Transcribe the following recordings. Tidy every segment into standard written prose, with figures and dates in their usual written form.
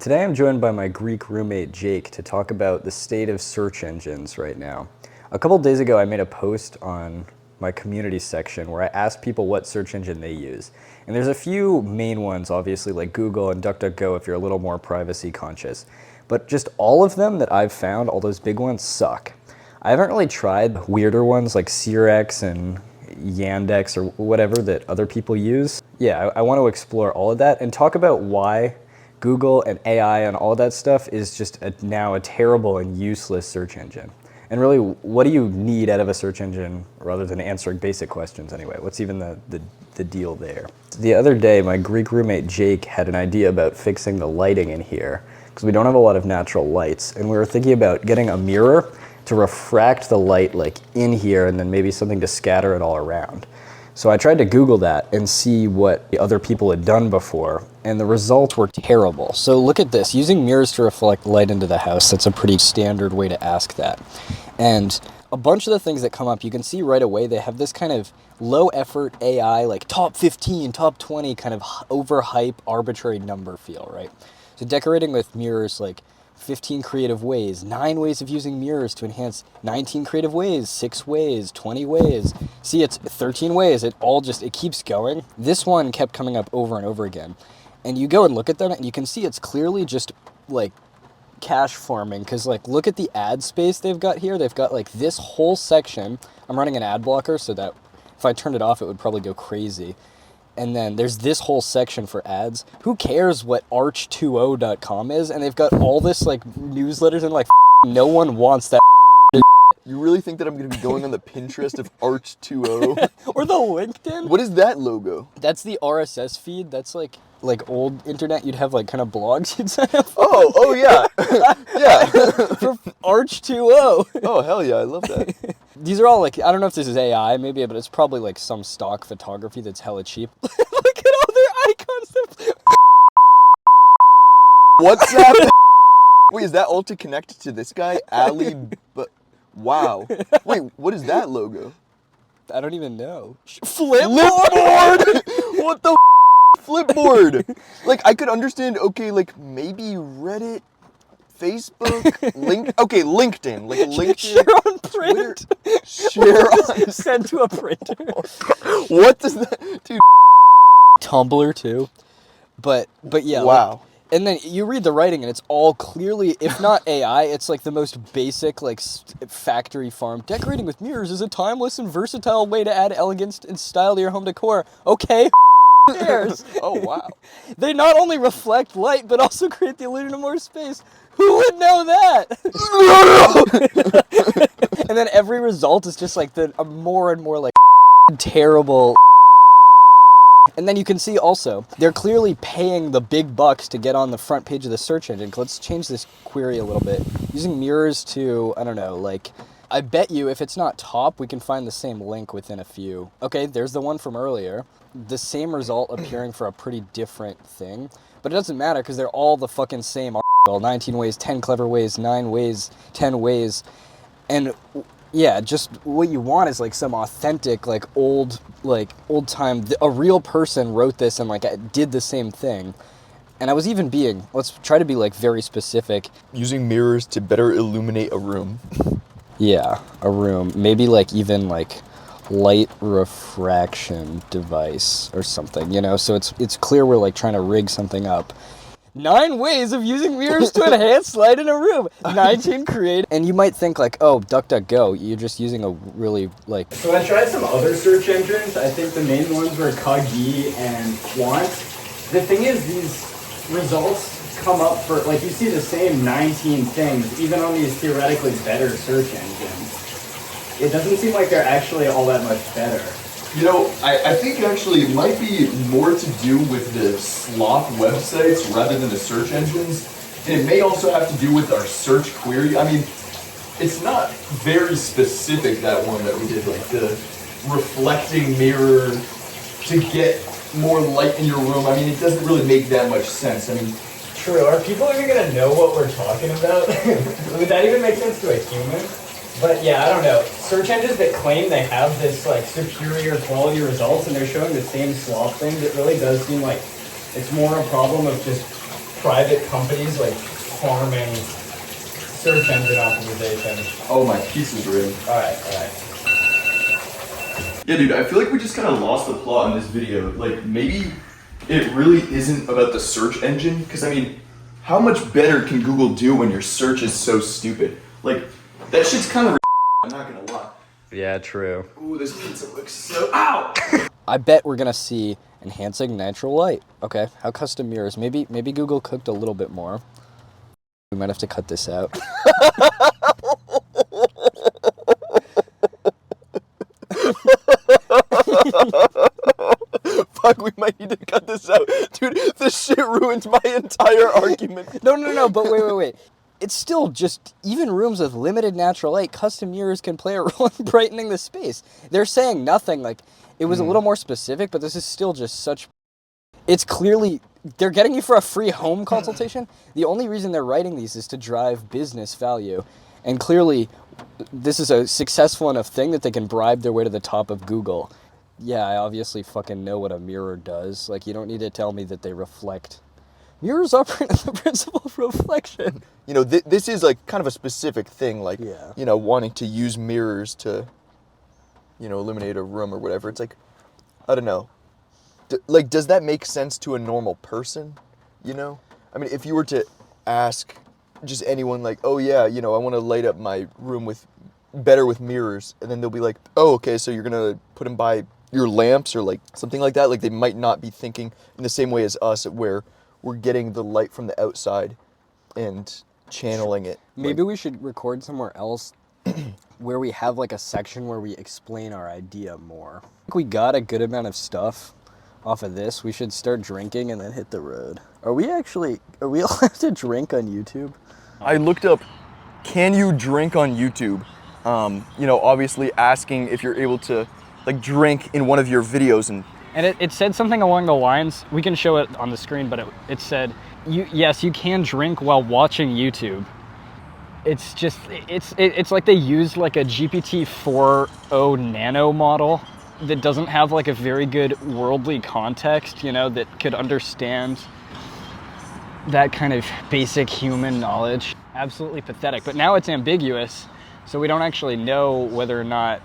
Today I'm joined by my Greek roommate Jake to talk about the state of search engines right now. A couple days ago I made a post on my community section where I asked people what search engine they use. And there's a few main ones, obviously, like Google and DuckDuckGo if you're a little more privacy conscious. But just all of them that I've found, all those big ones, suck. I haven't really tried weirder ones like Searx and Yandex or whatever that other people use. Yeah, I want to explore all of that and talk about why Google and AI and all that stuff is just now a terrible and useless search engine. And really, what do you need out of a search engine rather than answering basic questions anyway? What's even the deal there? The other day, my Greek roommate Jake had an idea about fixing the lighting in here because we don't have a lot of natural lights. And we were thinking about getting a mirror to refract the light like in here and then maybe something to scatter it all around. So I tried to Google that and see what other people had done before, and the results were terrible. So look at this, using mirrors to reflect light into the house, that's a pretty standard way to ask that. And a bunch of the things that come up, you can see right away, they have this kind of low effort AI, like top 15, top 20, kind of overhype, arbitrary number feel, right? So decorating with mirrors like 15 creative ways, 9 ways of using mirrors to enhance 19 creative ways, 6 ways, 20 ways. See, it's 13 ways. It keeps going. This one kept coming up over and over again. And you go and look at them and you can see it's clearly just like cache farming because like look at the ad space they've got here. They've got like this whole section. I'm running an ad blocker so that if I turned it off, it would probably go crazy. And then there's this whole section for ads. Who cares what arch20.com is? And they've got all this like newsletters and like no one wants that. You really think that I'm going to be going on the Pinterest of Arch20? Or the LinkedIn? What is that logo? That's the RSS feed. That's like old internet. You'd have like kind of blogs you'd sign up for. Oh yeah. Yeah. For Arch20. Oh, hell yeah. I love that. These are all like, I don't know if this is AI maybe, but it's probably like some stock photography that's hella cheap. Look at all their icons. What's that? Wait, is that all to connect to this guy? Wow. Wait, what is that logo? I don't even know. Flipboard! What the Flipboard? Like, I could understand, okay, like, maybe Reddit, Facebook, LinkedIn. Like, LinkedIn, Share on print. Twitter, share on... Send to a printer. What does that... Dude. Tumblr, too. But yeah. Wow. Like, and then you read the writing and it's all clearly, if not AI, it's like the most basic, like factory farm. Decorating with mirrors is a timeless and versatile way to add elegance and style to your home decor. Okay, who cares? Oh, wow. They not only reflect light, but also create the illusion of more space. Who would know that? And then every result is just like more and more like terrible. And then you can see also, they're clearly paying the big bucks to get on the front page of the search engine. Let's change this query a little bit. Using mirrors to, I don't know, like, I bet you if it's not top, we can find the same link within a few. Okay, there's the one from earlier. The same result appearing for a pretty different thing. But it doesn't matter because they're all the fucking same article. 19 ways, 10 clever ways, 9 ways, 10 ways. And yeah, just what you want is like some authentic, like old time, a real person wrote this and like did the same thing. And I was even let's try to be like very specific. Using mirrors to better illuminate a room. Yeah, a room. Maybe like even like light refraction device or something, you know? So it's clear we're like trying to rig something up. 9 ways of using mirrors to enhance light in a room. 19 create. And you might think like, oh, DuckDuckGo, you're just using a really like... So I tried some other search engines. I think the main ones were Kagi and Quant. The thing is, these results come up for, like you see the same 19 things, even on these theoretically better search engines. It doesn't seem like they're actually all that much better. You know, I think actually it might be more to do with the sloth websites rather than the search engines. And it may also have to do with our search query. I mean, it's not very specific, that one that we did, like the reflecting mirror to get more light in your room. I mean, it doesn't really make that much sense. I mean, true. Are people even going to know what we're talking about? Would that even make sense to a human? But yeah, I don't know. Search engines that claim they have this like superior quality results and they're showing the same sloth things, it really does seem like it's more a problem of just private companies like farming search engine optimization. Oh, my piece is ready. All right. Yeah, dude, I feel like we just kind of lost the plot in this video. Like, maybe it really isn't about the search engine. Because, I mean, how much better can Google do when your search is so stupid? Like, that shit's kind of I'm not gonna lie. Yeah, true. Ooh, this pizza looks so... Ow! I bet we're gonna see enhancing natural light. Okay, how custom mirrors? Maybe Google cooked a little bit more. We might have to cut this out. Fuck, we might need to cut this out. Dude, this shit ruins my entire argument. No, but wait. It's still just, even rooms with limited natural light, custom mirrors can play a role in brightening the space. They're saying nothing, like, it was a little more specific, but this is still just such... It's clearly, they're getting you for a free home consultation. The only reason they're writing these is to drive business value. And clearly, this is a successful enough thing that they can bribe their way to the top of Google. Yeah, I obviously fucking know what a mirror does. Like, you don't need to tell me that they reflect. Mirrors operate on the principle of reflection. You know, this is like kind of a specific thing, like, Yeah. you know, wanting to use mirrors to, you know, illuminate a room or whatever. It's like, I don't know. Like, does that make sense to a normal person? You know? I mean, if you were to ask just anyone, like, oh yeah, you know, I want to light up my room better with mirrors, and then they'll be like, oh, okay, so you're gonna put them by your lamps or like something like that. Like, they might not be thinking in the same way as us, where we're getting the light from the outside and channeling it. Maybe we should record somewhere else where we have like a section where we explain our idea more. I think we got a good amount of stuff off of this. We should start drinking and then hit the road. Are we allowed to drink on YouTube? I looked up, can you drink on YouTube? You know, obviously asking if you're able to like drink in one of your videos, and it said something along the lines, we can show it on the screen, but it said, yes, you can drink while watching YouTube. It's just, it's like they used like a GPT-4o nano model that doesn't have like a very good worldly context, you know, that could understand that kind of basic human knowledge. Absolutely pathetic. But now it's ambiguous, so we don't actually know whether or not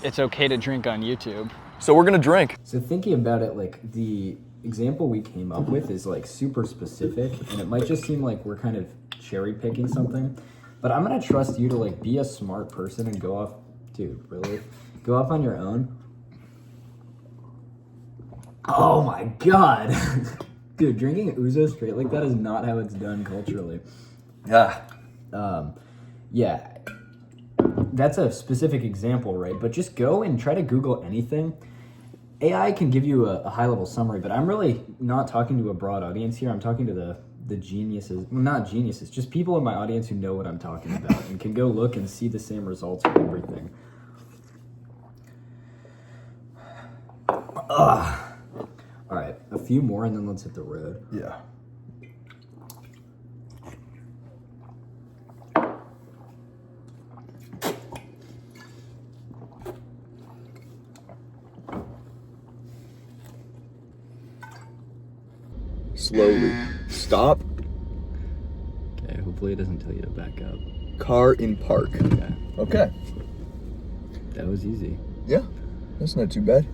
it's okay to drink on YouTube. so we're gonna drink. So thinking about it, like the example we came up with is like super specific, and it might just seem like we're kind of cherry picking something, but I'm gonna trust you to like be a smart person and go off, dude, really? Go off on your own. Oh my god. Dude, drinking ouzo straight like that is not how it's done culturally. Yeah, that's a specific example, right? But just go and try to Google anything. AI can give you a high-level summary, but I'm really not talking to a broad audience here. I'm talking to the geniuses, well, not geniuses, just people in my audience who know what I'm talking about and can go look and see the same results with everything. Ugh. All right, a few more and then let's hit the road. Yeah. Slowly. Stop. Okay, hopefully it doesn't tell you to back up. Car in park. Okay, Okay. that was easy. Yeah, that's not too bad.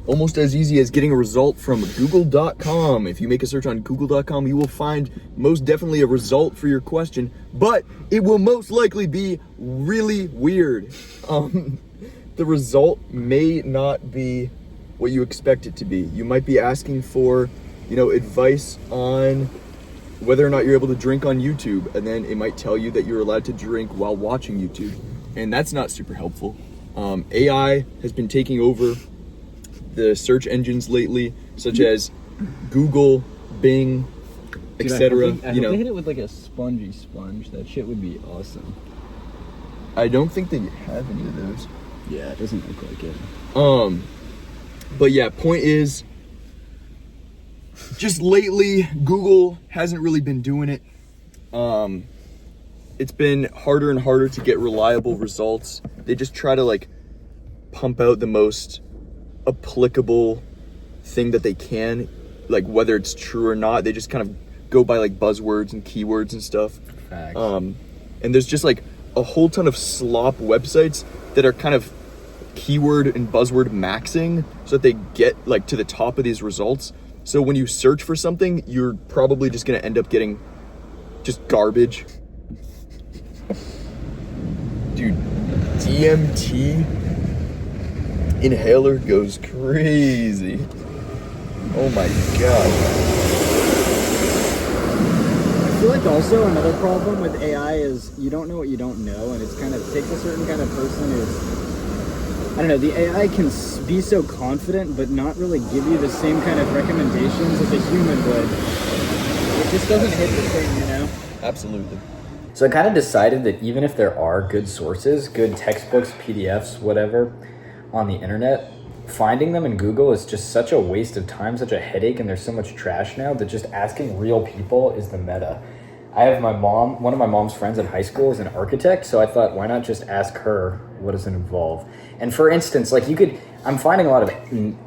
Almost as easy as getting a result from google.com. If you make a search on google.com, you will find most definitely a result for your question, but it will most likely be really weird. The result may not be what you expect it to be. You might be asking for, you know, advice on whether or not you're able to drink on YouTube, and then it might tell you that you're allowed to drink while watching YouTube, and that's not super helpful. AI has been taking over the search engines lately, such as Google, Bing, etc. I hope they hit it with like a spongy sponge. That shit would be awesome. I don't think they have any of those. Yeah, it doesn't look like it. But yeah, point is, just lately, Google hasn't really been doing it. It's been harder and harder to get reliable results. They just try to like pump out the most applicable thing that they can like whether it's true or not. They just kind of go by like buzzwords and keywords and stuff. Facts. And there's just like a whole ton of slop websites that are kind of keyword and buzzword maxing so that they get like to the top of these results. So when you search for something, you're probably just going to end up getting just garbage. Dude, DMT inhaler goes crazy. Oh my god. I feel like also another problem with AI is you don't know what you don't know, and it's kind of takes a certain kind of person who's, I don't know, the AI can be so confident but not really give you the same kind of recommendations as a human would. It just doesn't hit the same, you know? Absolutely. So I kind of decided that even if there are good sources, good textbooks, PDFs, whatever, on the internet, finding them in Google is just such a waste of time, such a headache, and there's so much trash now that just asking real people is the meta. I have my mom, one of my mom's friends in high school is an architect, so I thought, why not just ask her what does it involve? And for instance, like I'm finding a lot of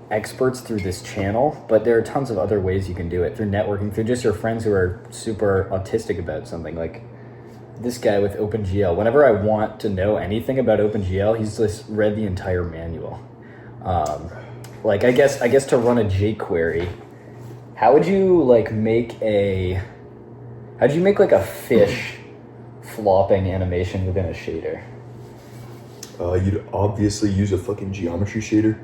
experts through this channel, but there are tons of other ways you can do it, through networking, through just your friends who are super autistic about something, like this guy with OpenGL. Whenever I want to know anything about OpenGL, he's just read the entire manual. Like I guess to run a jQuery, how would you make like a fish flopping animation within a shader? You'd obviously use a fucking geometry shader.